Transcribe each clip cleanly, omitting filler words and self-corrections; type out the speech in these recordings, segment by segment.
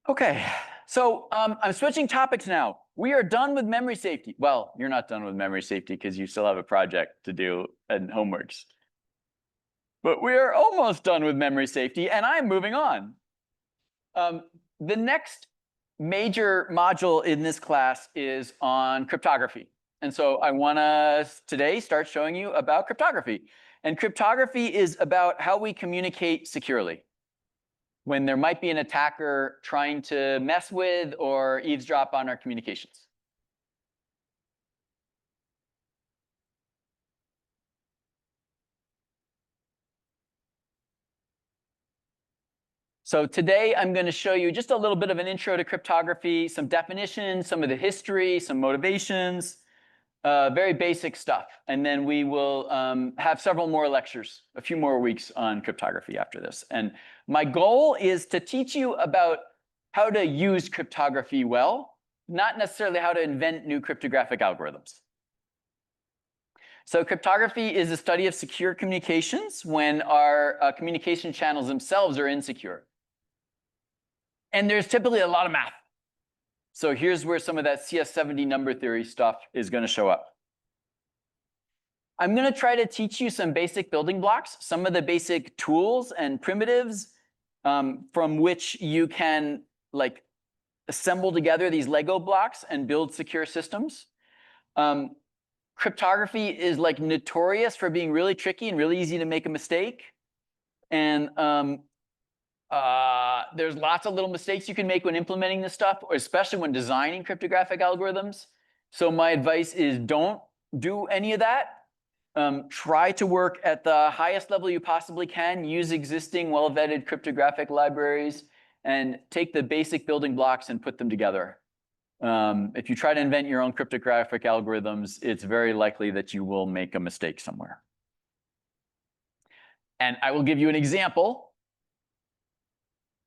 Okay, so I'm switching topics now. We are done with memory safety. Well, you're not done with memory safety because you still have a project to do and homeworks. But we are almost done with memory safety, and I'm moving on. The next major module in this class is on cryptography. And so I want to today start showing you about cryptography. And cryptography is about how we communicate securely when there might be an attacker trying to mess with or eavesdrop on our communications. So today I'm going to show you just a little bit of an intro to cryptography, some definitions, some of the history, some motivations, very basic stuff. And then we will have several more lectures, a few more weeks on cryptography after this. And my goal is to teach you about how to use cryptography well, not necessarily how to invent new cryptographic algorithms. So cryptography is the study of secure communications when our communication channels themselves are insecure. And there's typically a lot of math. So here's where some of that CS70 number theory stuff is going to show up. I'm going to try to teach you some basic building blocks, some of the basic tools and primitives from which you can assemble together these Lego blocks and build secure systems. Cryptography is notorious for being really tricky and really easy to make a mistake. And there's lots of little mistakes you can make when implementing this stuff, or especially when designing cryptographic algorithms. So my advice is don't do any of that. Try to work at the highest level you possibly can, use existing well-vetted cryptographic libraries, and take the basic building blocks and put them together. If you try to invent your own cryptographic algorithms, it's very likely that you will make a mistake somewhere. And I will give you an example.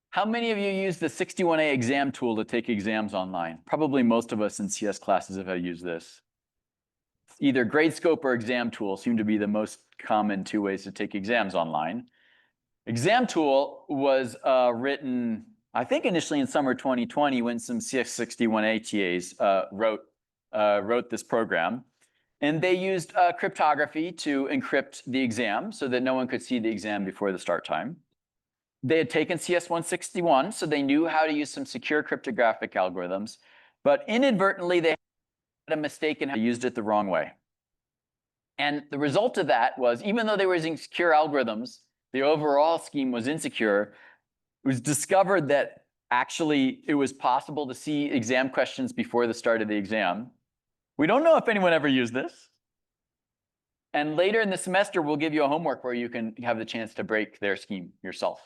How many of you use the 61A exam tool to take exams online? Probably most of us in CS classes have used this. Either Gradescope or Exam Tool seem to be the most common two ways to take exams online. Exam Tool was written, I think, initially in summer 2020 when some CS61A TAs wrote this program. And they used cryptography to encrypt the exam so that no one could see the exam before the start time. They had taken CS161, so they knew how to use some secure cryptographic algorithms. But inadvertently, they had a mistake and used it the wrong way. And the result of that was, even though they were using secure algorithms, the overall scheme was insecure. It was discovered that actually it was possible to see exam questions before the start of the exam. We don't know if anyone ever used this. And later in the semester, we'll give you a homework where you can have the chance to break their scheme yourself.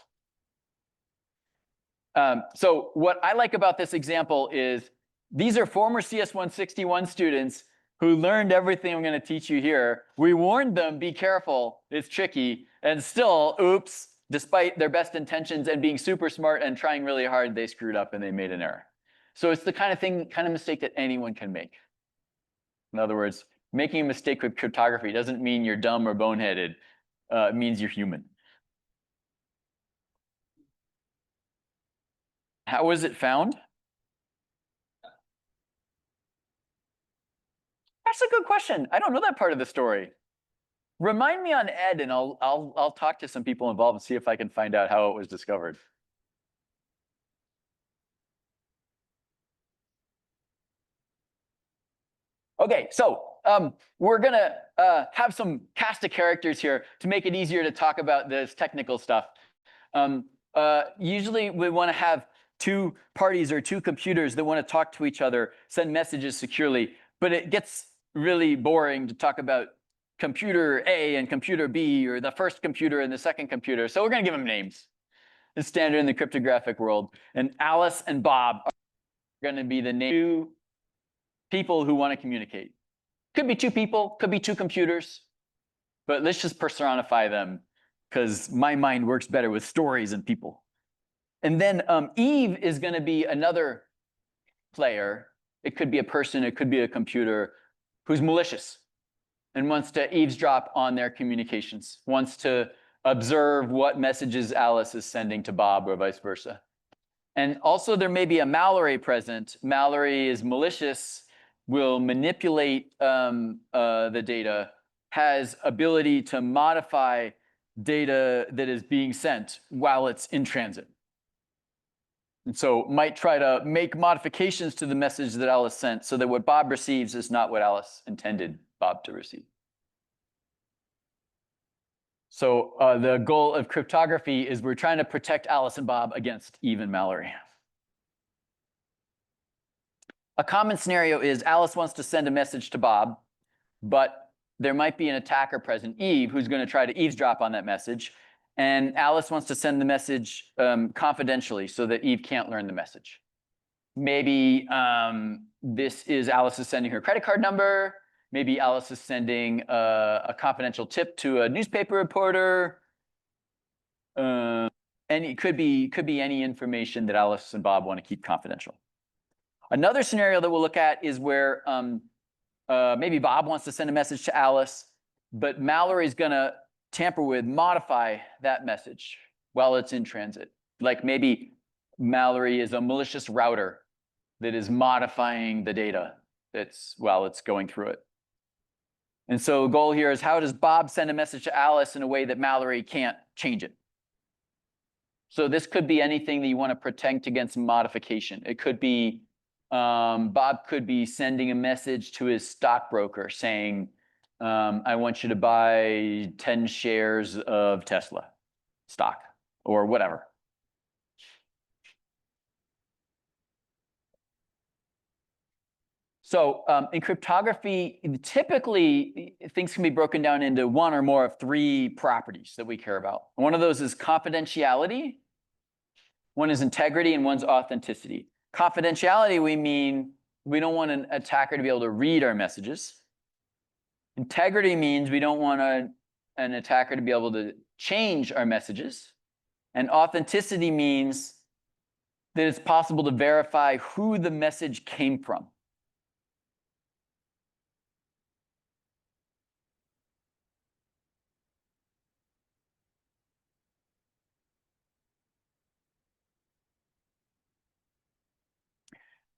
So what I like about this example is these are former CS161 students who learned everything I'm going to teach you here. We warned them, be careful, it's tricky. And still, oops, despite their best intentions and being super smart and trying really hard, they screwed up and they made an error. So it's the kind of mistake that anyone can make. In other words, making a mistake with cryptography doesn't mean you're dumb or boneheaded. It means you're human. How was it found? That's a good question. I don't know that part of the story. Remind me on Ed, and I'll talk to some people involved and see if I can find out how it was discovered. Okay, so we're gonna have some cast of characters here to make it easier to talk about this technical stuff. Usually we want to have two parties or two computers that want to talk to each other, send messages securely, but it gets really boring to talk about computer A and computer B, or the first computer and the second computer. So we're going to give them names. It's standard in the cryptographic world. And Alice and Bob are going to be the two people who want to communicate. Could be two people, could be two computers, but let's just personify them because my mind works better with stories and people. And then Eve is going to be another player. It could be a person, it could be a computer who's malicious and wants to eavesdrop on their communications, wants to observe what messages Alice is sending to Bob or vice versa. And also there may be a malware present. Malware is malicious, will manipulate the data, has ability to modify data that is being sent while it's in transit. And so might try to make modifications to the message that Alice sent so that what Bob receives is not what Alice intended Bob to receive. So the goal of cryptography is we're trying to protect Alice and Bob against Eve and Mallory. A common scenario is Alice wants to send a message to Bob, but there might be an attacker present, Eve, who's going to try to eavesdrop on that message. And Alice wants to send the message confidentially so that Eve can't learn the message. Maybe this is Alice is sending her credit card number. Maybe Alice is sending a confidential tip to a newspaper reporter. And it could be any information that Alice and Bob want to keep confidential. Another scenario that we'll look at is where maybe Bob wants to send a message to Alice, but Mallory is going to tamper with, modify that message while it's in transit. Like maybe Mallory is a malicious router that is modifying the data while it's going through it. And so the goal here is, how does Bob send a message to Alice in a way that Mallory can't change it? So this could be anything that you want to protect against modification. It could be Bob could be sending a message to his stockbroker saying, I want you to buy 10 shares of Tesla stock or whatever. So in cryptography, typically things can be broken down into one or more of three properties that we care about. One of those is confidentiality, one is integrity, and one's authenticity. Confidentiality, we mean we don't want an attacker to be able to read our messages. Integrity means we don't want an attacker to be able to change our messages. And authenticity means that it's possible to verify who the message came from.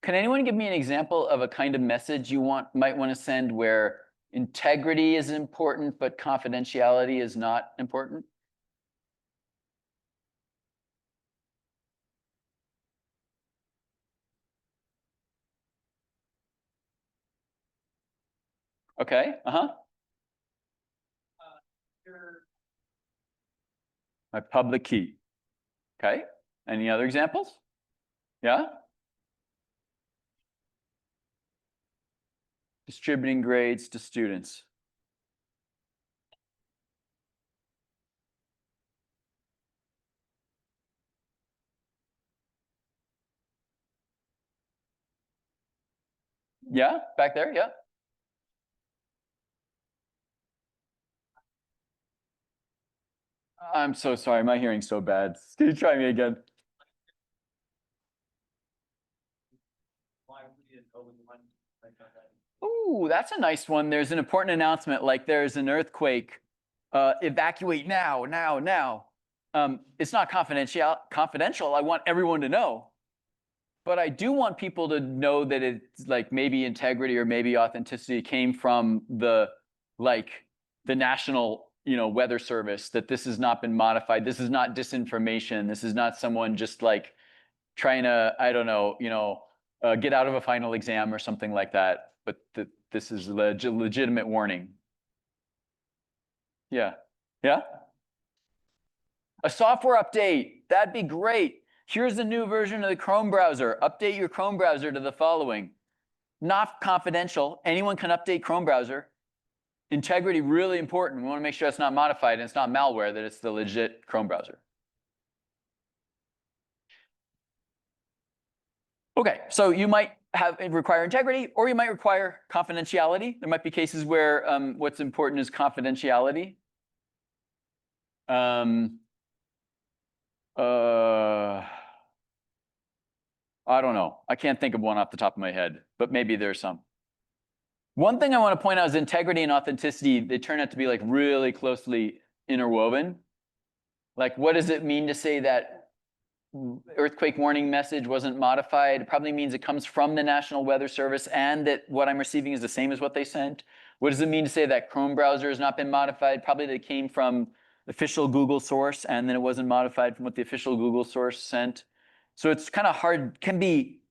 Can anyone give me an example of a kind of message you might want to send where integrity is important, but confidentiality is not important? Okay, My public key. Okay, any other examples? Yeah? Distributing grades to students. Yeah, back there, yeah. I'm so sorry, my hearing's so bad. Can you try me again? Ooh, that's a nice one. There's an important announcement, like there's an earthquake. Evacuate now, now, now. It's not confidential. I want everyone to know. But I do want people to know that it's like maybe integrity or maybe authenticity came from the national, weather service, that this has not been modified. This is not disinformation. This is not someone just like trying to, I don't know, get out of a final exam or something like that. But this is a legitimate warning. Yeah. Yeah? A software update. That'd be great. Here's the new version of the Chrome browser. Update your Chrome browser to the following. Not confidential. Anyone can update Chrome browser. Integrity, really important. We want to make sure it's not modified and it's not malware, that it's the legit Chrome browser. Okay, so you might require integrity, or you might require confidentiality. There might be cases where what's important is confidentiality. I don't know. I can't think of one off the top of my head, but maybe there's some. One thing I want to point out is integrity and authenticity, they turn out to be like really closely interwoven. Like, what does it mean to say that earthquake warning message wasn't modified. It probably means it comes from the National Weather Service and that what I'm receiving is the same as what they sent. What does it mean to say that Chrome browser has not been modified? Probably that it came from official Google source and then it wasn't modified from what the official Google source sent. So it's kind of hard, can be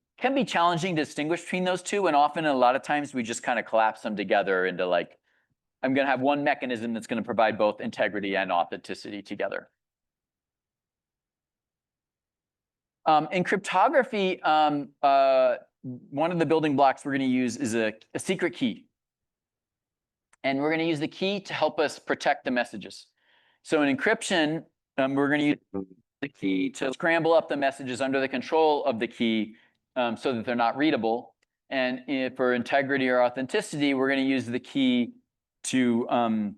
challenging to distinguish between those two. And often, a lot of times, we just kind of collapse them together into like, I'm going to have one mechanism that's going to provide both integrity and authenticity together. In cryptography, one of the building blocks we're going to use is a secret key. And we're going to use the key to help us protect the messages. So in encryption, we're going to use the key to scramble up the messages under the control of the key so that they're not readable. And for integrity or authenticity, we're going to use the key to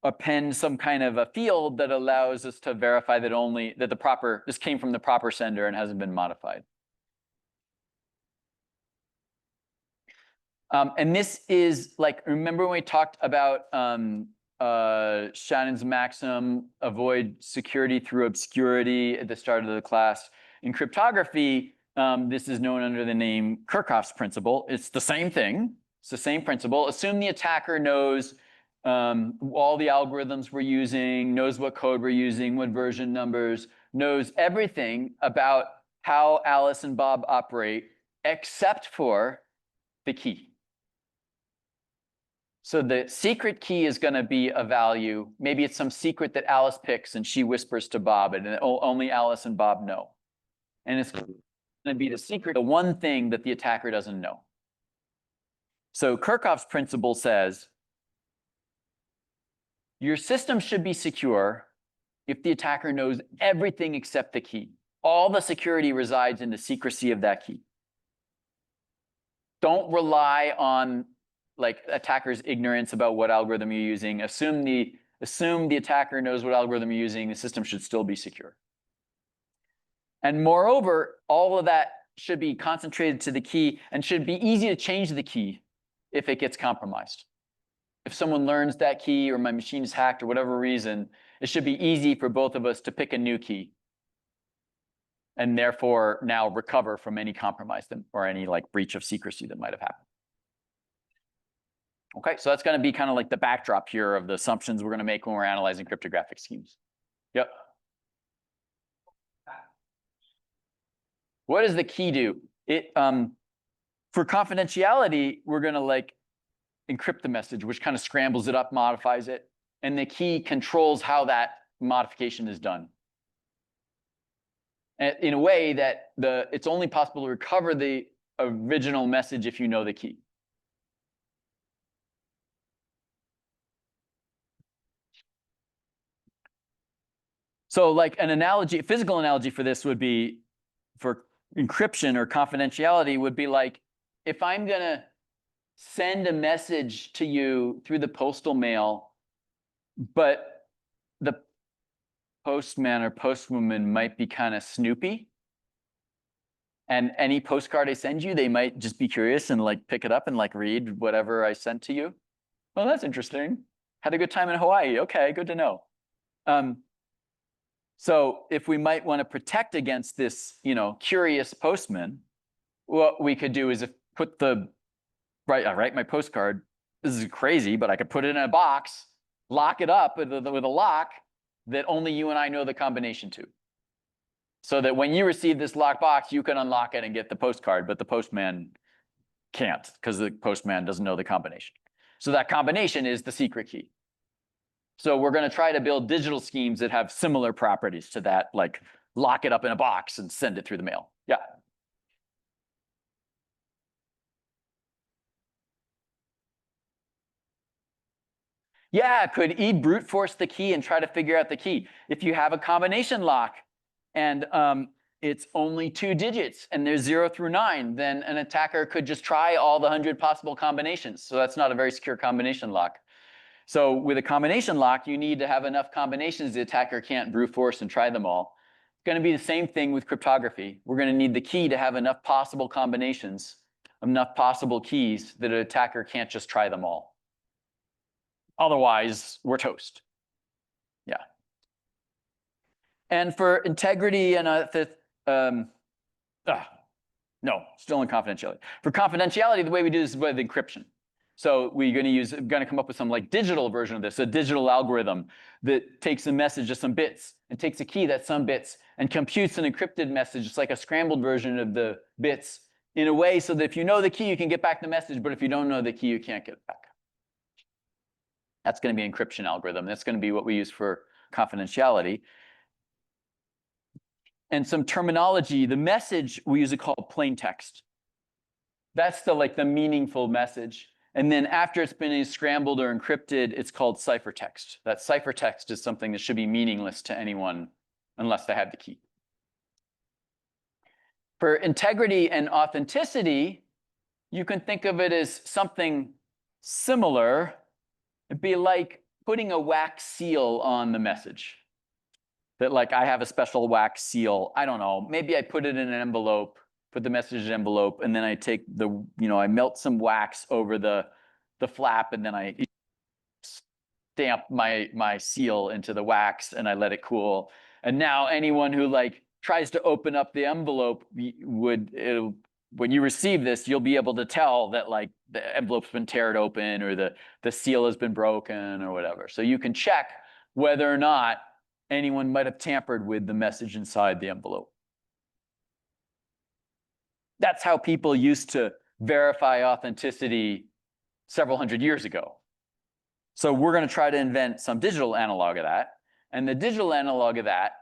append some kind of a field that allows us to verify that this came from the proper sender and hasn't been modified. And this is like, remember when we talked about Shannon's maxim, avoid security through obscurity at the start of the class? In cryptography, this is known under the name Kerckhoff's principle. It's the same thing. It's the same principle. Assume the attacker knows all the algorithms we're using, knows what code we're using, what version numbers, knows everything about how Alice and Bob operate, except for the key. So the secret key is going to be a value. Maybe it's some secret that Alice picks and she whispers to Bob, and only Alice and Bob know. And it's going to be the secret, the one thing that the attacker doesn't know. So Kerckhoff's principle says, your system should be secure if the attacker knows everything except the key. All the security resides in the secrecy of that key. Don't rely on like attacker's ignorance about what algorithm you're using. Assume the attacker knows what algorithm you're using. The system should still be secure. And moreover, all of that should be concentrated to the key and should be easy to change the key if it gets compromised. If someone learns that key or my machine is hacked or whatever reason, it should be easy for both of us to pick a new key and therefore now recover from any compromise or any like breach of secrecy that might have happened. Okay, so that's going to be kind of like the backdrop here of the assumptions we're going to make when we're analyzing cryptographic schemes. Yep. What does the key do? For confidentiality, we're going to like encrypt the message, which kind of scrambles it up, modifies it, and the key controls how that modification is done. And in a way that it's only possible to recover the original message if you know the key. So like an analogy, a physical analogy for this would be, for encryption or confidentiality would be like, if I'm going to send a message to you through the postal mail, but the postman or postwoman might be kind of snoopy. And any postcard I send you, they might just be curious and like pick it up and like read whatever I sent to you. Well, that's interesting. Had a good time in Hawaii. Okay, good to know. So if we might want to protect against this, curious postman, what we could do is I write my postcard. This is crazy, but I could put it in a box, lock it up with a lock that only you and I know the combination to. So that when you receive this locked box, you can unlock it and get the postcard, but the postman can't because the postman doesn't know the combination. So that combination is the secret key. So we're going to try to build digital schemes that have similar properties to that, like lock it up in a box and send it through the mail. Yeah. Yeah, could E brute force the key and try to figure out the key? If you have a combination lock and it's only 2 digits and there's 0 through 9, then an attacker could just try all the 100 possible combinations. So that's not a very secure combination lock. So with a combination lock, you need to have enough combinations the attacker can't brute force and try them all. It's going to be the same thing with cryptography. We're going to need the key to have enough possible combinations, enough possible keys that an attacker can't just try them all. Otherwise, we're toast. Yeah. And for integrity and No, still in confidentiality. For confidentiality, the way we do this is with encryption. So we're going to come up with some like digital version of this, a digital algorithm that takes a message, just some bits, and takes a key that's some bits, and computes an encrypted message, just like a scrambled version of the bits, in a way so that if you know the key, you can get back the message, but if you don't know the key, you can't get it back. That's going to be an encryption algorithm. That's going to be what we use for confidentiality. And some terminology, the message, we usually call plain text. That's the meaningful message. And then after it's been scrambled or encrypted, it's called ciphertext. That ciphertext is something that should be meaningless to anyone unless they have the key. For integrity and authenticity, you can think of it as something similar. It'd be like putting a wax seal on the message. That like I have a special wax seal. I don't know. Maybe I put it in an envelope, put the message in an envelope, and then I take I melt some wax over the flap, and then I stamp my seal into the wax, and I let it cool. And now anyone who tries to open up the envelope when you receive this, you'll be able to tell that the envelope's been teared open or the seal has been broken or whatever. So you can check whether or not anyone might have tampered with the message inside the envelope. That's how people used to verify authenticity several hundred years ago. So we're going to try to invent some digital analog of that. And the digital analog of that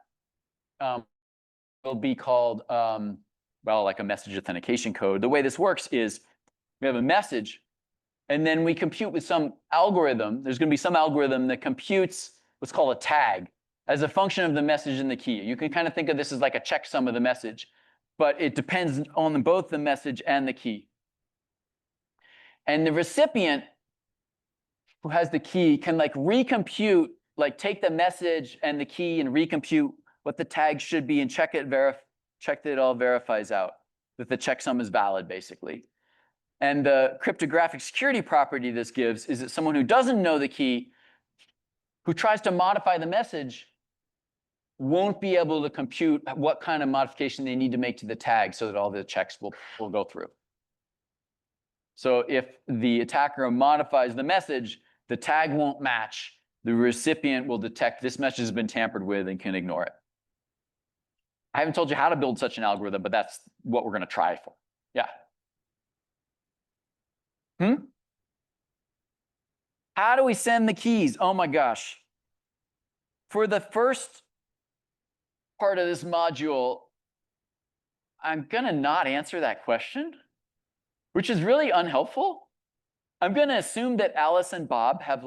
will be called, like a message authentication code. The way this works is we have a message, and then we compute with some algorithm. There's going to be some algorithm that computes what's called a tag as a function of the message and the key. You can kind of think of this as like a checksum of the message, but it depends on both the message and the key. And the recipient who has the key can recompute, take the message and the key and recompute what the tag should be and check that it all verifies out, that the checksum is valid, basically. And the cryptographic security property this gives is that someone who doesn't know the key, who tries to modify the message, won't be able to compute what kind of modification they need to make to the tag so that all the checks will go through. So if the attacker modifies the message, the tag won't match. The recipient will detect this message has been tampered with and can ignore it. I haven't told you how to build such an algorithm, but that's what we're going to try for. Yeah. How do we send the keys? Oh my gosh. For the first part of this module, I'm going to not answer that question, which is really unhelpful. I'm going to assume that Alice and Bob have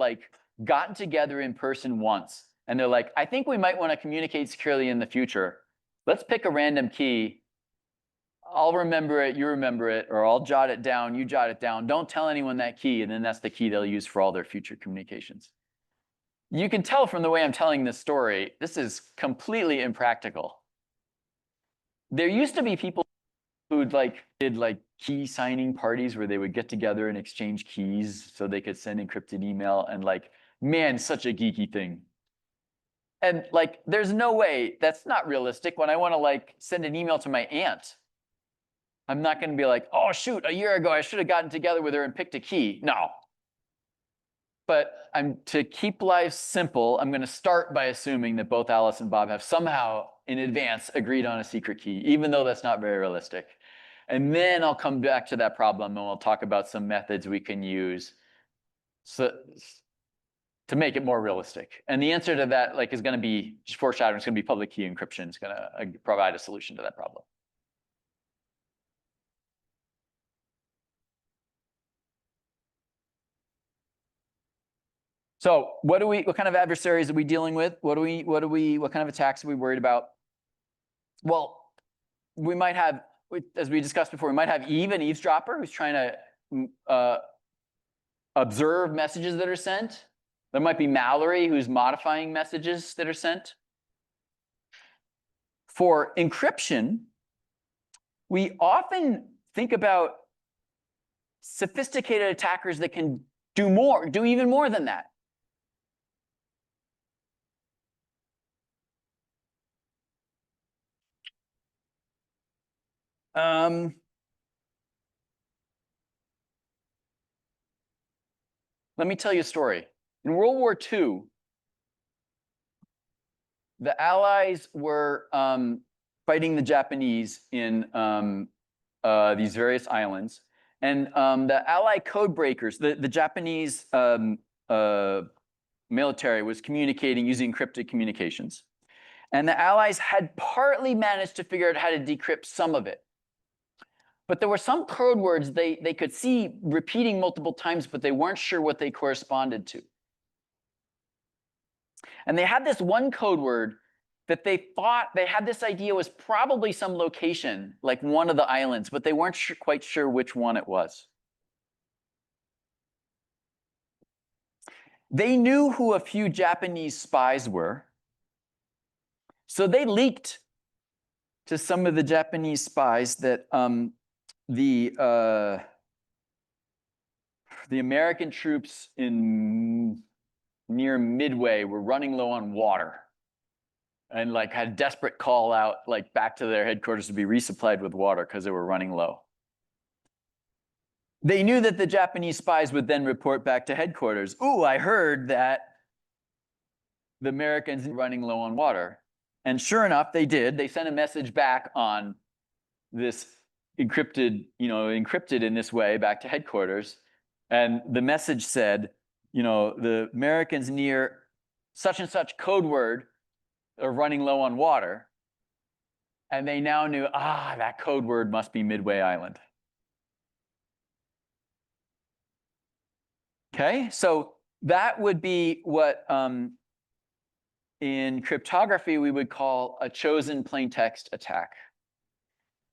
gotten together in person once, and they're like, I think we might want to communicate securely in the future. Let's pick a random key. I'll remember it, you remember it, or I'll jot it down, you jot it down. Don't tell anyone that key, and then that's the key they'll use for all their future communications. You can tell from the way I'm telling this story, this is completely impractical. There used to be people who did key signing parties where they would get together and exchange keys so they could send encrypted email, and man, such a geeky thing. And there's no way, that's not realistic. When I want to send an email to my aunt, I'm not going to be like, oh shoot, a year ago I should have gotten together with her and picked a key. No. But to keep life simple, I'm going to start by assuming that both Alice and Bob have somehow in advance agreed on a secret key, even though that's not very realistic. And then I'll come back to that problem and we'll talk about some methods we can use to make it more realistic. And the answer to that is going to be, just foreshadowing, it's going to be public key encryption. It's going to provide a solution to that problem. So what kind of adversaries are we dealing with? What kind of attacks are we worried about? Well, we might have, as we discussed before, we might have Eve, an eavesdropper, who's trying to observe messages that are sent. There might be Mallory, who's modifying messages that are sent. For encryption, we often think about sophisticated attackers that can do even more than that. Let me tell you a story. In World War II, the Allies were fighting the Japanese in these various islands. And the Allied code breakers, the Japanese military was communicating using encrypted communications. And the Allies had partly managed to figure out how to decrypt some of it. But there were some code words they could see repeating multiple times, but they weren't sure what they corresponded to. And they had this one code word that they thought, they had this idea was probably some location, like one of the islands, but they weren't quite sure which one it was. They knew who a few Japanese spies were, so they leaked to some of the Japanese spies that the American troops near Midway were running low on water, and like had a desperate call out like back to their headquarters to be resupplied with water because they were running low. They knew that the Japanese spies would then report back to headquarters. Ooh, I heard that the Americans are running low on water. And sure enough, they did. They sent a message back on this encrypted, encrypted in this way back to headquarters. And the message said, the Americans near such and such code word are running low on water. And they now knew, that code word must be Midway Island. Okay, so that would be what in cryptography we would call a chosen plaintext attack.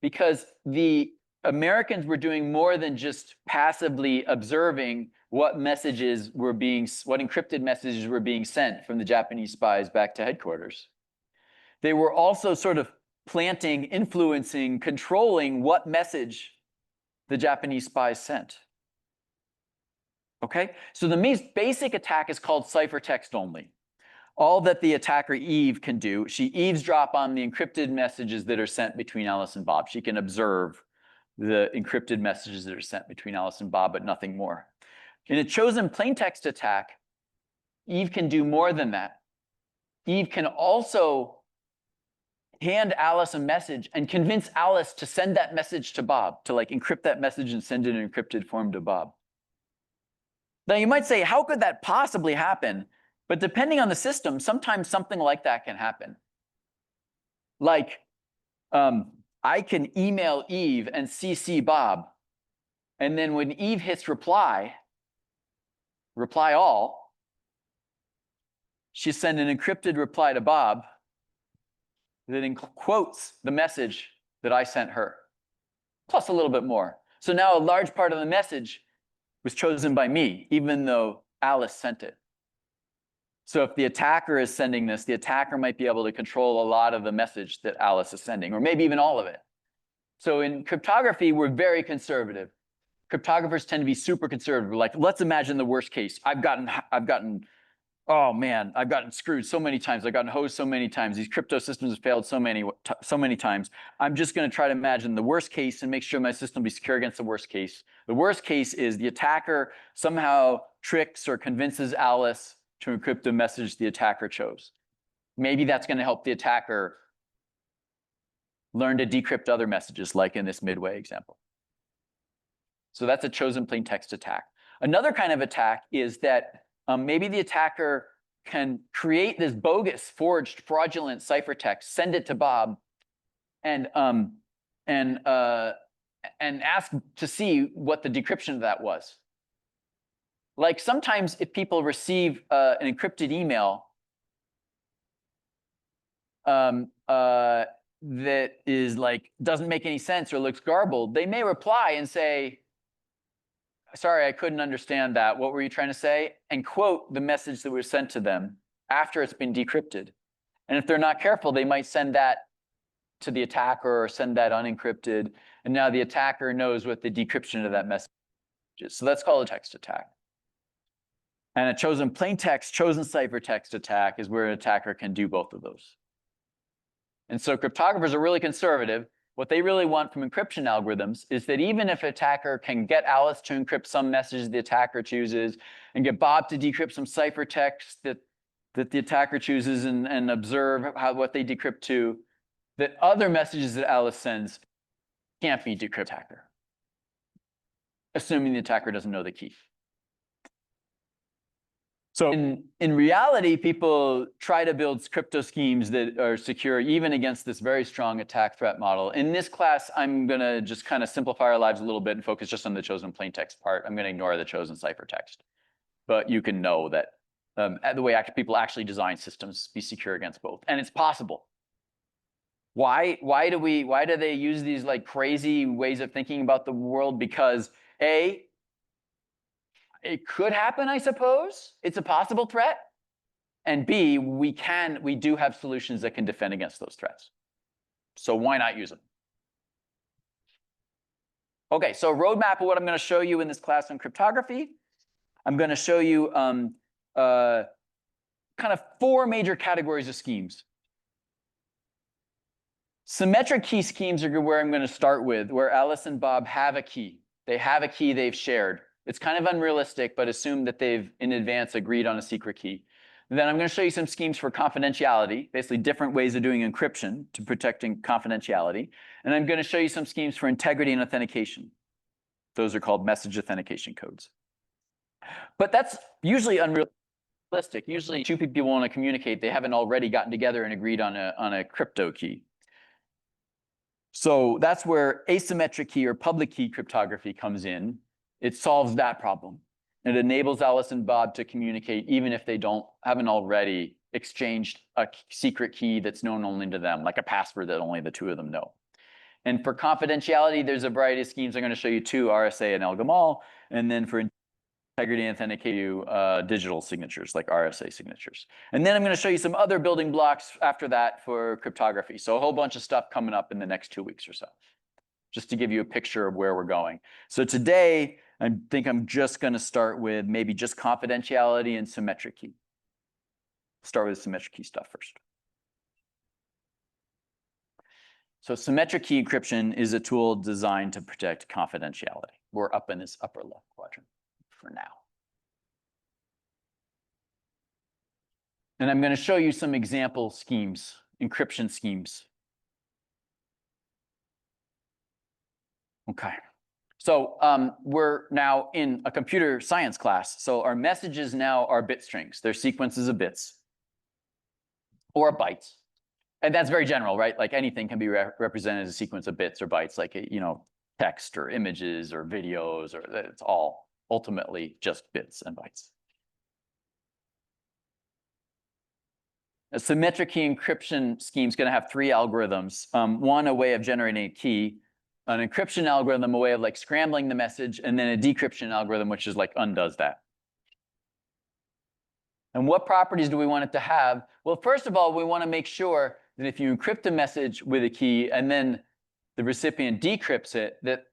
Because the Americans were doing more than just passively observing what encrypted messages were being sent from the Japanese spies back to headquarters. They were also sort of planting, influencing, controlling what message the Japanese spies sent. Okay, so the most basic attack is called ciphertext only. All that the attacker Eve can do, she eavesdrop on the encrypted messages that are sent between Alice and Bob. She can observe the encrypted messages that are sent between Alice and Bob, but nothing more. In a chosen plaintext attack, Eve can do more than that. Eve can also hand Alice a message and convince Alice to send that message to Bob, to like encrypt that message and send it in encrypted form to Bob. Now you might say, how could that possibly happen? But depending on the system, sometimes something like that can happen. Like, I can email Eve and CC Bob, and then when Eve hits reply all, she sends an encrypted reply to Bob that quotes the message that I sent her, plus a little bit more. So now a large part of the message was chosen by me, even though Alice sent it. So if the attacker is sending this, the attacker might be able to control a lot of the message that Alice is sending, or maybe even all of it. So in cryptography, we're very conservative. Cryptographers tend to be super conservative. Like, let's imagine the worst case. I've gotten screwed so many times. I've gotten hosed so many times. These crypto systems have failed so many times. I'm just going to try to imagine the worst case and make sure my system will be secure against the worst case. The worst case is the attacker somehow tricks or convinces Alice to encrypt the message the attacker chose. Maybe that's going to help the attacker learn to decrypt other messages, like in this Midway example. So that's a chosen plaintext attack. Another kind of attack is that maybe the attacker can create this bogus, forged, fraudulent ciphertext, send it to Bob, and ask to see what the decryption of that was. Like sometimes if people receive an encrypted email that is like doesn't make any sense or looks garbled, they may reply and say, sorry, I couldn't understand that. What were you trying to say? And quote the message that was sent to them after it's been decrypted. And if they're not careful, they might send that to the attacker or send that unencrypted. And now the attacker knows what the decryption of that message is. So that's called a text attack. And a chosen plaintext, chosen ciphertext attack is where an attacker can do both of those. And so cryptographers are really conservative. What they really want from encryption algorithms is that even if an attacker can get Alice to encrypt some message the attacker chooses and get Bob to decrypt some ciphertext that the attacker chooses and observe what they decrypt to, that other messages that Alice sends can't be decrypted attacker, assuming the attacker doesn't know the key. So in reality, people try to build crypto schemes that are secure even against this very strong attack threat model. In this class, I'm going to just kind of simplify our lives a little bit and focus just on the chosen plaintext part. I'm going to ignore the chosen ciphertext. But you can know that the way people actually design systems be secure against both. And it's possible. Why do they use these like crazy ways of thinking about the world? Because A, it could happen, I suppose. It's a possible threat. And B, we do have solutions that can defend against those threats. So why not use them? Okay, so a roadmap of what I'm going to show you in this class on cryptography. I'm going to show you kind of 4 major categories of schemes. Symmetric key schemes are where I'm going to start with, where Alice and Bob have a key. They have a key they've shared. It's kind of unrealistic, but assume that they've in advance agreed on a secret key. Then I'm going to show you some schemes for confidentiality, basically different ways of doing encryption to protecting confidentiality. And I'm going to show you some schemes for integrity and authentication. Those are called message authentication codes. But that's usually unrealistic. Usually 2 people want to communicate. They haven't already gotten together and agreed on a crypto key. So that's where asymmetric key or public key cryptography comes in. It solves that problem. It enables Alice and Bob to communicate even if they haven't already exchanged a secret key that's known only to them, like a password that only the 2 of them know. And for confidentiality, there's a variety of schemes. I'm going to show you 2, RSA and El-Gamal. And then for integrity and authentication, digital signatures like RSA signatures. And then I'm going to show you some other building blocks after that for cryptography. So a whole bunch of stuff coming up in the next 2 weeks or so, just to give you a picture of where we're going. So today, I think I'm just going to start with maybe just confidentiality and symmetric key. Start with symmetric key stuff first. So symmetric key encryption is a tool designed to protect confidentiality. We're up in this upper left quadrant for now. And I'm going to show you some example schemes, encryption schemes. Okay. So we're now in a computer science class. So our messages now are bit strings. They're sequences of bits or bytes. And that's very general, right? Like anything can be represented as a sequence of bits or bytes, like text or images or videos, or it's all ultimately just bits and bytes. A symmetric key encryption scheme is going to have 3 algorithms. One, a way of generating a key. An encryption algorithm, a way of like scrambling the message, and then a decryption algorithm, which is like undoes that. And what properties do we want it to have? Well, first of all, we want to make sure that if you encrypt a message with a key and then the recipient decrypts it, that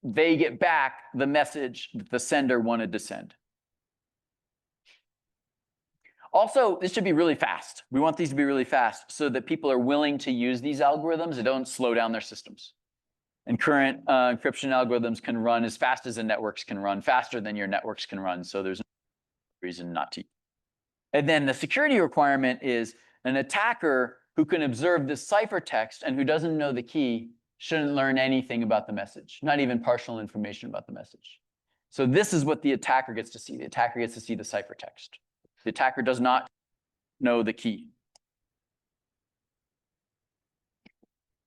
they get back the message that the sender wanted to send. Also, this should be really fast. We want these to be really fast so that people are willing to use these algorithms and don't slow down their systems. And current encryption algorithms can run as fast as the networks can run, faster than your networks can run. So there's no reason not to. And then the security requirement is an attacker who can observe this ciphertext and who doesn't know the key shouldn't learn anything about the message, not even partial information about the message. So this is what the attacker gets to see. The attacker gets to see the ciphertext. The attacker does not know the key.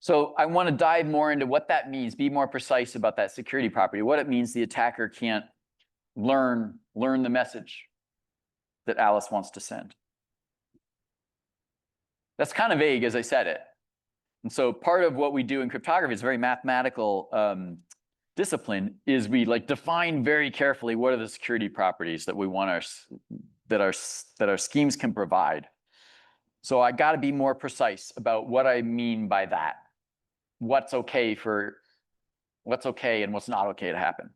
So I want to dive more into what that means, be more precise about that security property, what it means the attacker can't learn the message that Alice wants to send. That's kind of vague as I said it. And so part of what we do in cryptography is a very mathematical discipline, is we like define very carefully what are the security properties that we want that our schemes can provide. So I got to be more precise about what I mean by that. What's okay and what's not okay to happen.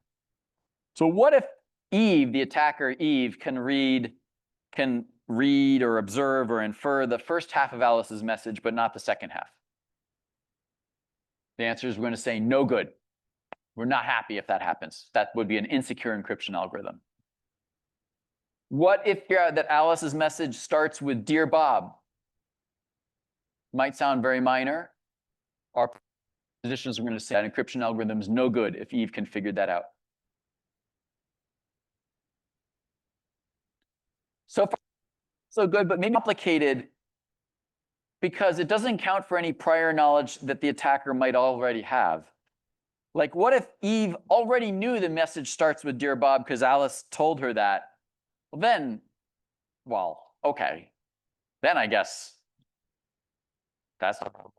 So what if Eve, the attacker Eve, can read or observe or infer the first half of Alice's message, but not the second half? The answer is we're going to say no good. We're not happy if that happens. That would be an insecure encryption algorithm. What if that Alice's message starts with "Dear Bob"? Might sound very minor. Our positions are going to say that encryption algorithm is no good if Eve can figure that out. So far, so good, but maybe complicated because it doesn't account for any prior knowledge that the attacker might already have. Like, what if Eve already knew the message starts with "Dear Bob" because Alice told her that? Well, then, well, okay. Then I guess that's the problem.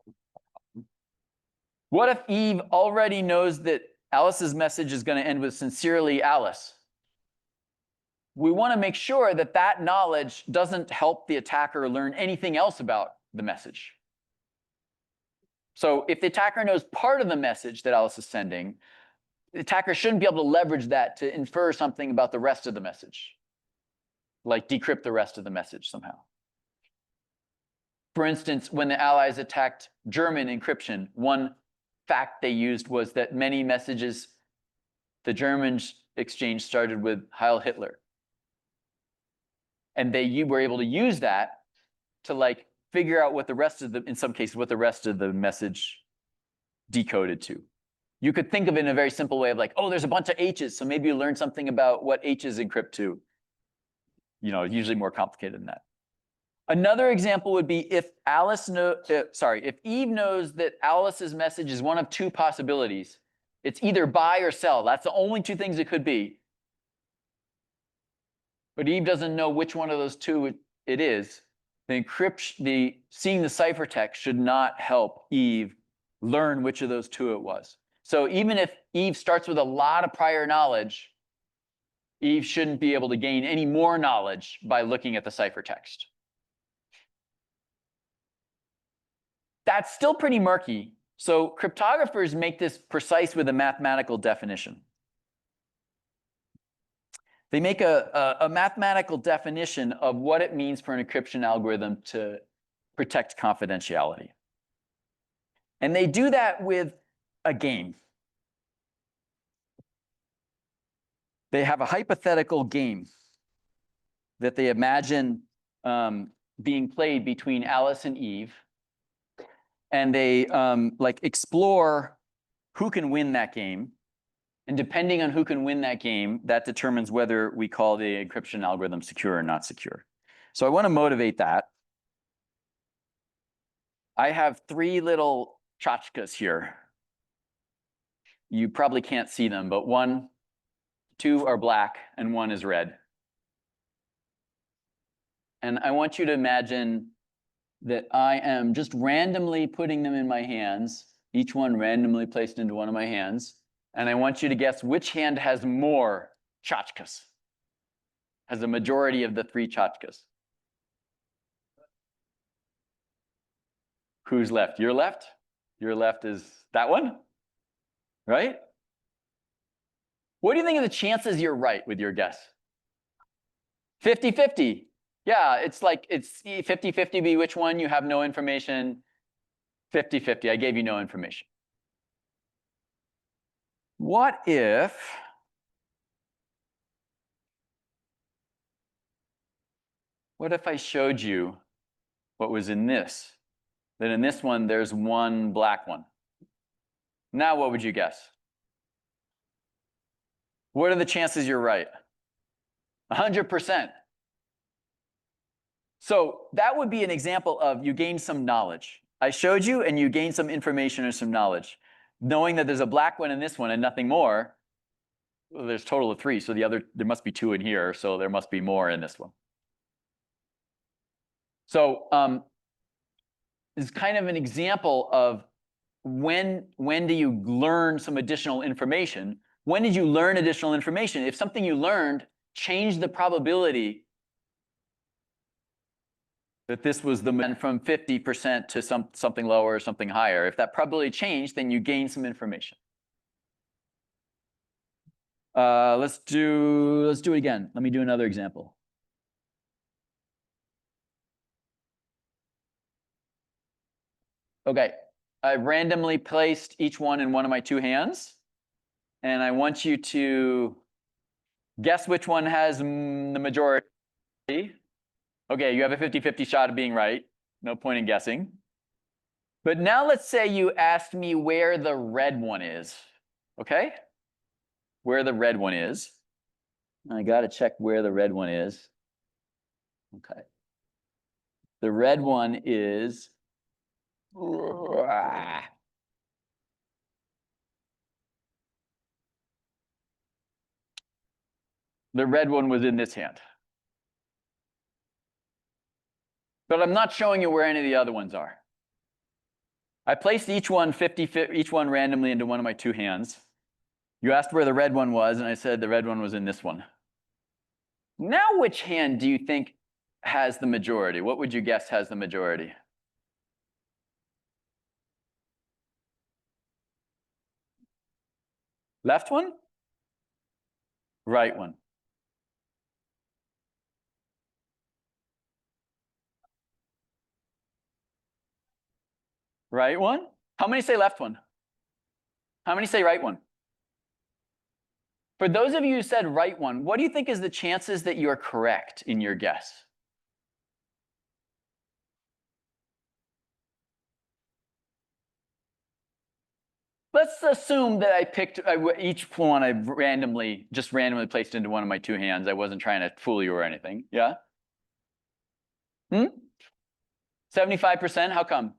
What if Eve already knows that Alice's message is going to end with "Sincerely, Alice"? We want to make sure that that knowledge doesn't help the attacker learn anything else about the message. So if the attacker knows part of the message that Alice is sending, the attacker shouldn't be able to leverage that to infer something about the rest of the message, like decrypt the rest of the message somehow. For instance, when the Allies attacked German encryption, one fact they used was that many messages the Germans exchanged started with "Heil Hitler." And they were able to use that to like figure out what the rest of the, in some cases, what the rest of the message decoded to. You could think of it in a very simple way of like, oh, there's a bunch of H's, so maybe you learn something about what H's encrypt to. You know, usually more complicated than that. Another example would be if if Eve knows that Alice's message is one of two possibilities. It's either buy or sell. That's the only two things it could be. But Eve doesn't know which one of those two it is. The encryption, seeing the ciphertext should not help Eve learn which of those two it was. So even if Eve starts with a lot of prior knowledge, Eve shouldn't be able to gain any more knowledge by looking at the ciphertext. That's still pretty murky. So cryptographers make this precise with a mathematical definition. They make a mathematical definition of what it means for an encryption algorithm to protect confidentiality. And they do that with a game. They have a hypothetical game that they imagine being played between Alice and Eve. And they like explore who can win that game. And depending on who can win that game, that determines whether we call the encryption algorithm secure or not secure. So I want to motivate that. I have three little tchotchkes here. You probably can't see them, but two are black and one is red. And I want you to imagine that I am just randomly putting them in my hands, each one randomly placed into one of my hands. And I want you to guess which hand has more tchotchkes, has a majority of the three tchotchkes. Who's left? Your left? Your left is that one, right? What do you think of the chances you're right with your guess? 50-50. Yeah, it's like it's 50-50 be which one you have no information. 50-50, I gave you no information. What if I showed you what was in this? That in this one, there's one black one. Now what would you guess? What are the chances you're right? 100%. So that would be an example of you gained some knowledge. I showed you and you gained some information or some knowledge. Knowing that there's a black one in this one and nothing more, well, there's a total of 3. So there must be 2 in here, so there must be more in this one. So this is kind of an example of when do you learn some additional information? When did you learn additional information? If something you learned changed the probability that this was from 50% to something lower or something higher. If that probability changed, then you gain some information. Let's do it again. Let me do another example. Okay, I randomly placed each one in one of my two hands. And I want you to guess which one has the majority. Okay, you have a 50-50 shot of being right. No point in guessing. But now let's say you asked me where the red one is. Okay? Where the red one is. I got to check where the red one is. Okay. The red one is... The red one was in this hand. But I'm not showing you where any of the other ones are. I placed each one randomly into one of my two hands. You asked where the red one was, and I said the red one was in this one. Now which hand do you think has the majority? What would you guess has the majority? Left one? Right one. Right one? How many say left one? How many say right one? For those of you who said right one, what do you think is the chances that you're correct in your guess? Let's assume that I picked each one I just randomly placed into one of my two hands. I wasn't trying to fool you or anything. Yeah? 75%? How come?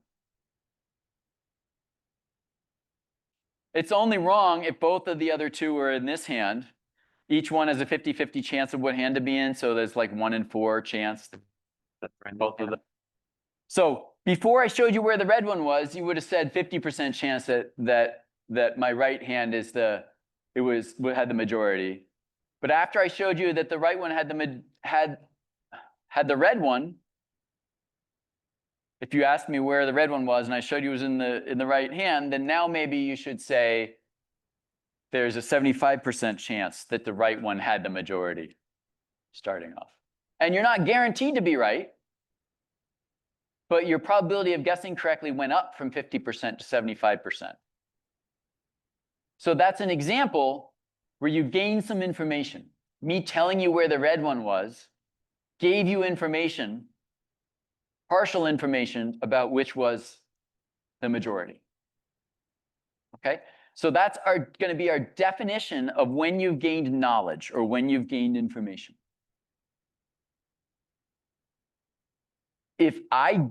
It's only wrong if both of the other two are in this hand. Each one has a 50-50 chance of what hand to be in, so there's like 1 in 4 chance. Both of them. So before I showed you where the red one was, you would have said 50% chance that my right hand had the majority. But after I showed you that the right one had the red one, if you asked me where the red one was and I showed you it was in the right hand, then now maybe you should say there's a 75% chance that the right one had the majority starting off. And you're not guaranteed to be right, but your probability of guessing correctly went up from 50% to 75%. So that's an example where you gained some information. Me telling you where the red one was gave you information, partial information about which was the majority. Okay? So that's going to be our definition of when you've gained knowledge or when you've gained information. If I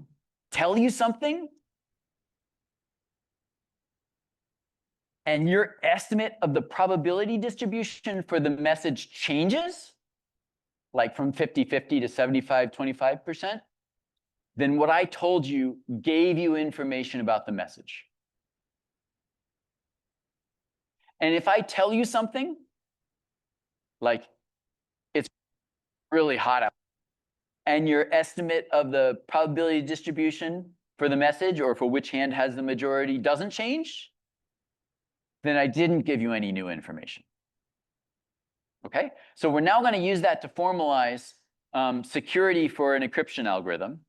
tell you something and your estimate of the probability distribution for the message changes, like from 50-50 to 75-25%, then what I told you gave you information about the message. And if I tell you something, like it's really hot out, and your estimate of the probability distribution for the message or for which hand has the majority doesn't change, then I didn't give you any new information. Okay? So we're now going to use that to formalize security for an encryption algorithm.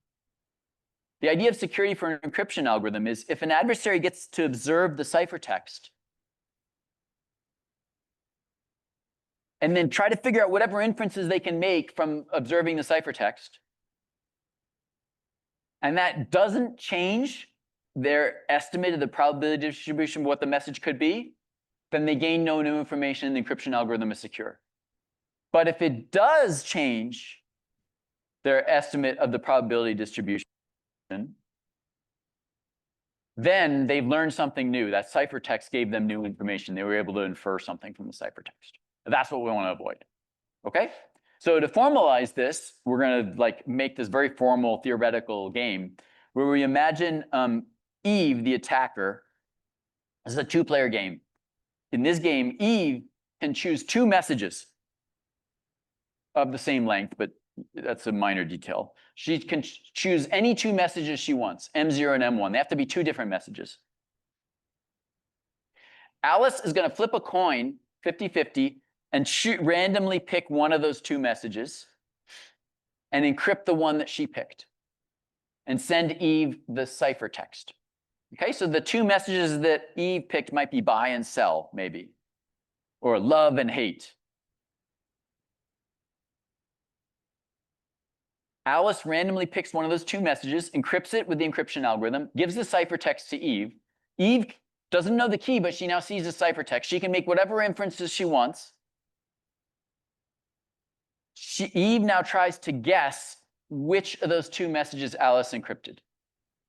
The idea of security for an encryption algorithm is if an adversary gets to observe the ciphertext and then try to figure out whatever inferences they can make from observing the ciphertext, and that doesn't change their estimate of the probability distribution of what the message could be, then they gain no new information and the encryption algorithm is secure. But if it does change their estimate of the probability distribution, then they've learned something new. That ciphertext gave them new information. They were able to infer something from the ciphertext. That's what we want to avoid. Okay? So to formalize this, we're going to make this very formal theoretical game where we imagine Eve, the attacker. This is a two-player game. In this game, Eve can choose two messages of the same length, but that's a minor detail. She can choose any two messages she wants, M0 and M1. They have to be two different messages. Alice is going to flip a coin, 50-50, and randomly pick one of those two messages and encrypt the one that she picked and send Eve the ciphertext. Okay, so the two messages that Eve picked might be buy and sell, maybe, or love and hate. Alice randomly picks one of those two messages, encrypts it with the encryption algorithm, gives the ciphertext to Eve. Eve doesn't know the key, but she now sees the ciphertext. She can make whatever inferences she wants. Eve now tries to guess which of those two messages Alice encrypted.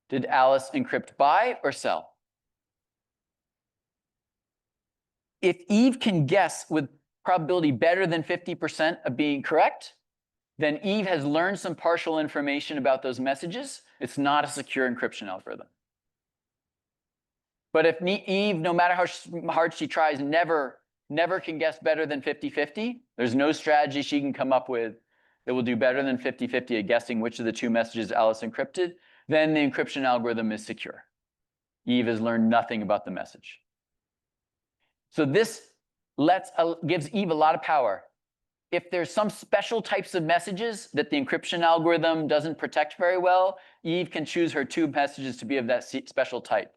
Did Alice encrypt buy or sell? If Eve can guess with probability better than 50% of being correct, then Eve has learned some partial information about those messages. It's not a secure encryption algorithm. But if Eve, no matter how hard she tries, never can guess better than 50-50, there's no strategy she can come up with that will do better than 50-50 at guessing which of the two messages Alice encrypted, then the encryption algorithm is secure. Eve has learned nothing about the message. So this gives Eve a lot of power. If there's some special types of messages that the encryption algorithm doesn't protect very well, Eve can choose her two messages to be of that special type.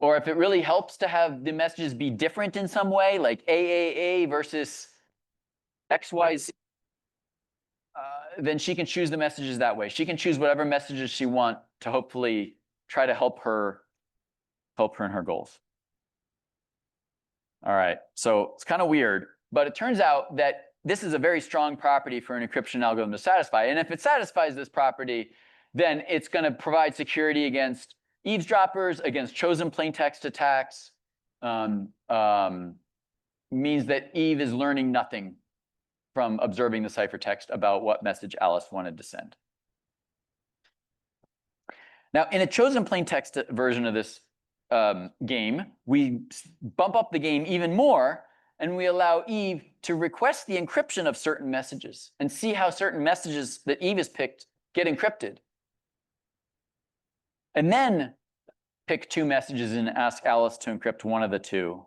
Or if it really helps to have the messages be different in some way, like AAA versus XYZ, then she can choose the messages that way. She can choose whatever messages she wants to hopefully try to help her in her goals. All right, so it's kind of weird, but it turns out that this is a very strong property for an encryption algorithm to satisfy. And if it satisfies this property, then it's going to provide security against eavesdroppers, against chosen plaintext attacks. Means that Eve is learning nothing from observing the ciphertext about what message Alice wanted to send. Now, in a chosen plaintext version of this game, we bump up the game even more, and we allow Eve to request the encryption of certain messages and see how certain messages that Eve has picked get encrypted. And then pick two messages and ask Alice to encrypt one of the two.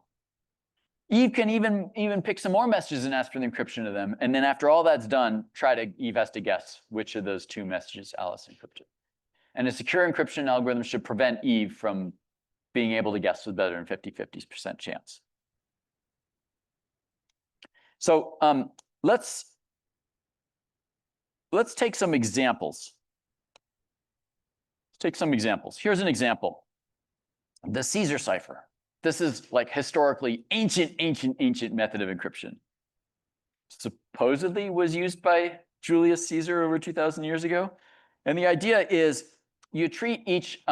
Eve can even pick some more messages and ask for the encryption of them. And then after all that's done, Eve has to guess which of those two messages Alice encrypted. And a secure encryption algorithm should prevent Eve from being able to guess with better than 50% chance. So let's take some examples. Let's take some examples. Here's an example. The Caesar cipher. This is like historically ancient method of encryption. Supposedly was used by Julius Caesar over 2,000 years ago. And the idea is you treat each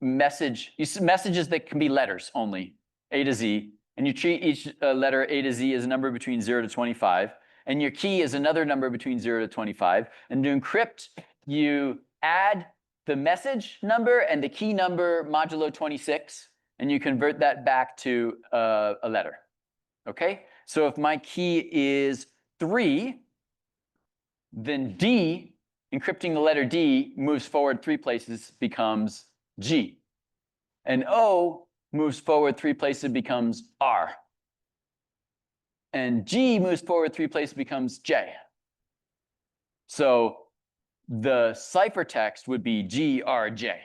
messages that can be letters only, A to Z, and you treat each letter A to Z as a number between 0 to 25, and your key is another number between 0 to 25. And to encrypt, you add the message number and the key number modulo 26, and you convert that back to a letter. Okay? So if my key is 3, then D, encrypting the letter D, moves forward 3 places, becomes G. And O moves forward 3 places, becomes R. And G moves forward 3 places, becomes J. So the ciphertext would be GRJ.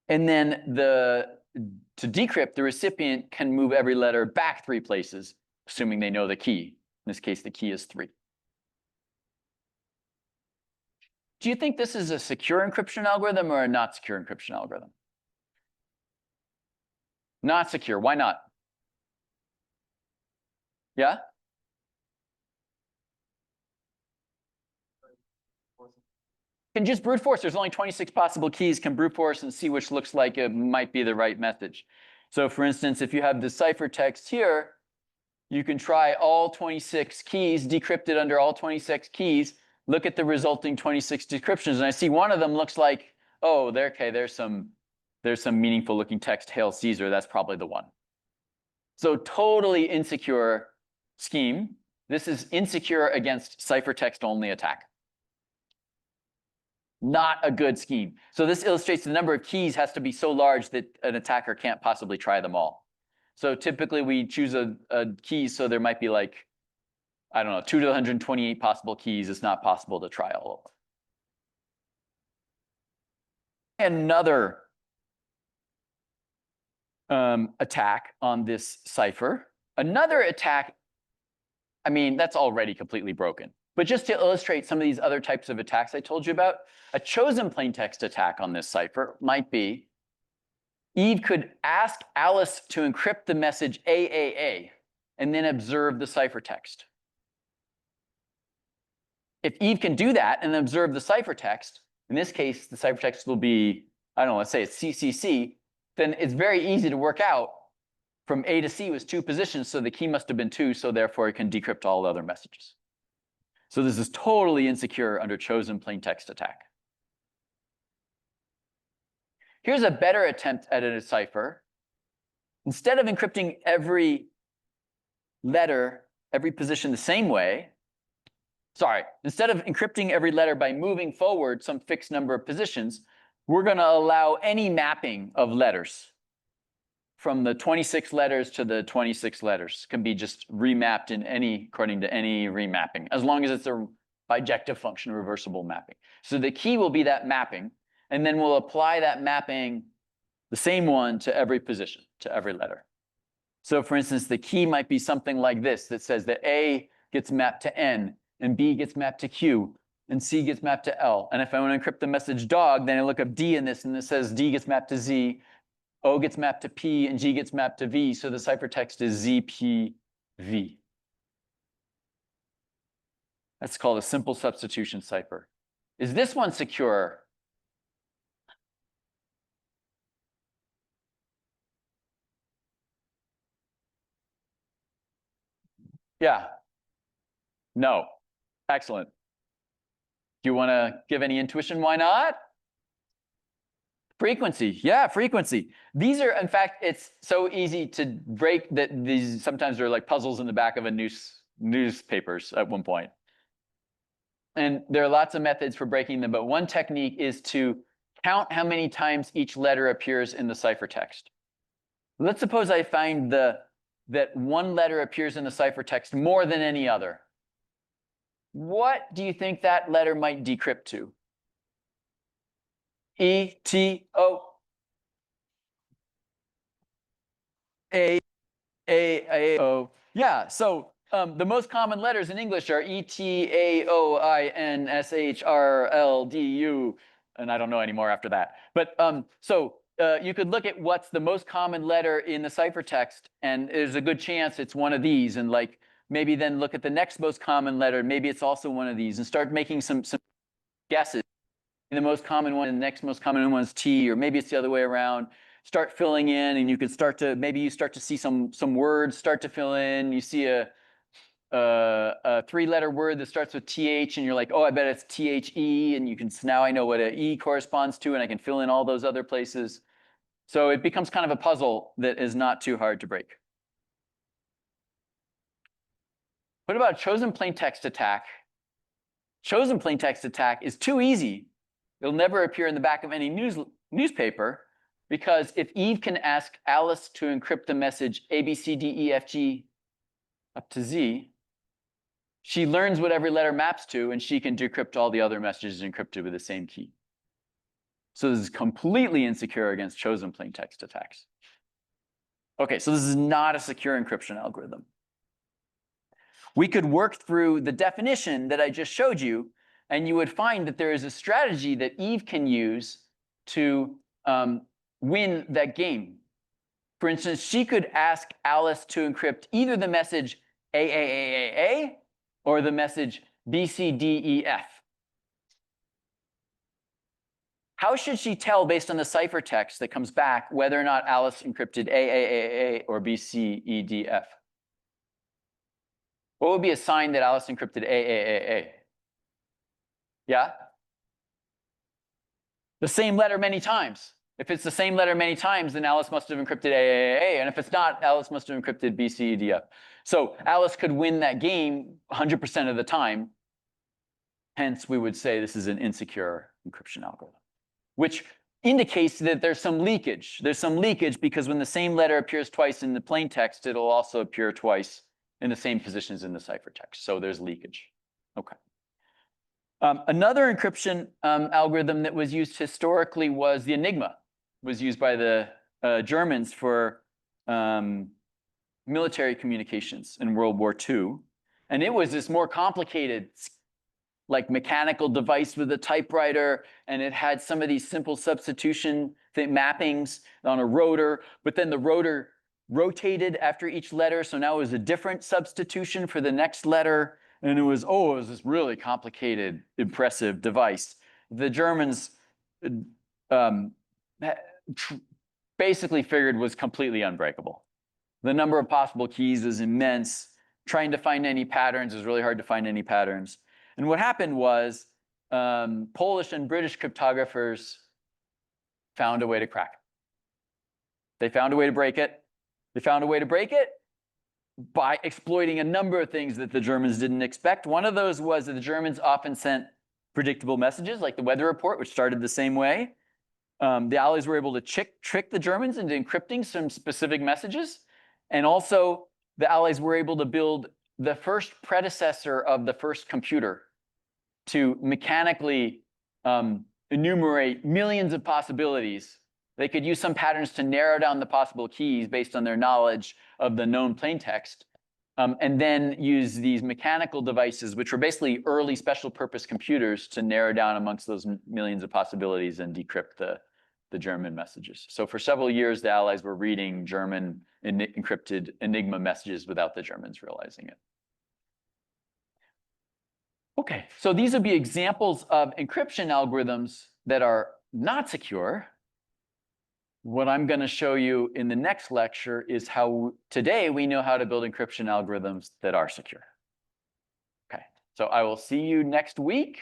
And then to decrypt, the recipient can move every letter back 3 places, assuming they know the key. In this case, the key is 3. Do you think this is a secure encryption algorithm or a not secure encryption algorithm? Not secure. Why not? Yeah? Can just brute force. There's only 26 possible keys. Can brute force and see which looks like it might be the right message. So for instance, if you have the ciphertext here, you can try all 26 keys, decrypt it under all 26 keys, look at the resulting 26 decryptions, and I see one of them looks like, oh, okay, there's some meaningful looking text, Hail Caesar, that's probably the one. So totally insecure scheme. This is insecure against ciphertext only attack. Not a good scheme. So this illustrates the number of keys has to be so large that an attacker can't possibly try them all. So typically we choose a key, so there might be like, I don't know, 2 to 128 possible keys. It's not possible to try all of them. Another attack on this cipher. Another attack, I mean, that's already completely broken. But just to illustrate some of these other types of attacks I told you about, a chosen plaintext attack on this cipher might be Eve could ask Alice to encrypt the message AAA and then observe the ciphertext. If Eve can do that and observe the ciphertext, in this case, the ciphertext will be, I don't know, let's say it's CCC, then it's very easy to work out from A to C was 2 positions, so the key must have been 2, so therefore it can decrypt all other messages. So this is totally insecure under chosen plaintext attack. Here's a better attempt at a cipher. Instead of encrypting every letter, every position the same way, instead of encrypting every letter by moving forward some fixed number of positions, we're going to allow any mapping of letters from the 26 letters to the 26 letters can be just remapped in according to any remapping, as long as it's a bijective function reversible mapping. So the key will be that mapping, and then we'll apply that mapping, the same one, to every position, to every letter. So for instance, the key might be something like this that says that A gets mapped to N, and B gets mapped to Q, and C gets mapped to L. And if I want to encrypt the message dog, then I look up D in this, and it says D gets mapped to Z, O gets mapped to P, and G gets mapped to V. So the ciphertext is ZPV. That's called a simple substitution cipher. Is this one secure? Yeah. No. Excellent. Do you want to give any intuition? Why not? Frequency. Yeah, frequency. These are, in fact, it's so easy to break that these sometimes are like puzzles in the back of a newspapers at one point. And there are lots of methods for breaking them, but one technique is to count how many times each letter appears in the ciphertext. Let's suppose I find that one letter appears in the ciphertext more than any other. What do you think that letter might decrypt to? E, T, O, A, O. Yeah, so the most common letters in English are E, T, A, O, I, N, S, H, R, L, D, U, and I don't know any more after that. But you could look at what's the most common letter in the ciphertext, and there's a good chance it's one of these, and like maybe then look at the next most common letter, maybe it's also one of these, and start making some guesses. The most common one and the next most common one is T, or maybe it's the other way around. Start filling in, and you can start to, maybe you start to see some words start to fill in. You see a 3-letter word that starts with TH, and you're like, oh, I bet it's THE, and you can, now I know what an E corresponds to, and I can fill in all those other places. So it becomes kind of a puzzle that is not too hard to break. What about chosen plaintext attack? Chosen plaintext attack is too easy. It'll never appear in the back of any newspaper, because if Eve can ask Alice to encrypt the message A, B, C, D, E, F, G up to Z, she learns what every letter maps to, and she can decrypt all the other messages encrypted with the same key. So this is completely insecure against chosen plaintext attacks. Okay, so this is not a secure encryption algorithm. We could work through the definition that I just showed you, and you would find that there is a strategy that Eve can use to win that game. For instance, she could ask Alice to encrypt either the message AAAAA or the message BCDEF. How should she tell, based on the ciphertext that comes back, whether or not Alice encrypted AAAA or BCEDF? What would be a sign that Alice encrypted AAAA? Yeah? The same letter many times. If it's the same letter many times, then Alice must have encrypted AAAA. And if it's not, Alice must have encrypted BCEDF. So Alice could win that game 100% of the time. Hence, we would say this is an insecure encryption algorithm, which indicates that there's some leakage. There's some leakage because when the same letter appears twice in the plain text, it'll also appear twice in the same positions in the ciphertext. So there's leakage. Okay. Another encryption algorithm that was used historically was the enigma. It was used by the Germans for military communications in World War II. And it was this more complicated, like mechanical device with a typewriter, and it had some of these simple substitution mappings on a rotor, but then the rotor rotated after each letter, so now it was a different substitution for the next letter, and it was this really complicated, impressive device. The Germans basically figured was completely unbreakable. The number of possible keys is immense. Trying to find any patterns is really hard to find any patterns. And what happened was Polish and British cryptographers found a way to crack it. They found a way to break it. They found a way to break it by exploiting a number of things that the Germans didn't expect. One of those was that the Germans often sent predictable messages, like the weather report, which started the same way. The Allies were able to trick the Germans into encrypting some specific messages. And also, the Allies were able to build the first predecessor of the first computer to mechanically enumerate millions of possibilities. They could use some patterns to narrow down the possible keys based on their knowledge of the known plaintext, and then use these mechanical devices, which were basically early special purpose computers, to narrow down amongst those millions of possibilities and decrypt the German messages. So for several years, the Allies were reading German encrypted enigma messages without the Germans realizing it. Okay, so these would be examples of encryption algorithms that are not secure. What I'm going to show you in the next lecture is how today we know how to build encryption algorithms that are secure. Okay, so I will see you next week.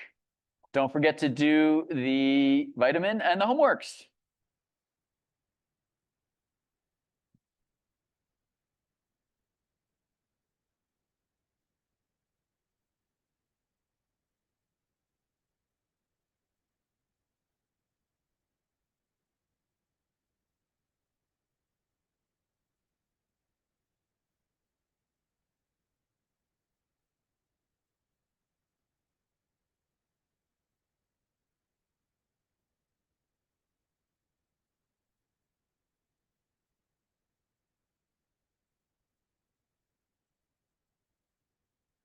Don't forget to do the vitamin and the homeworks.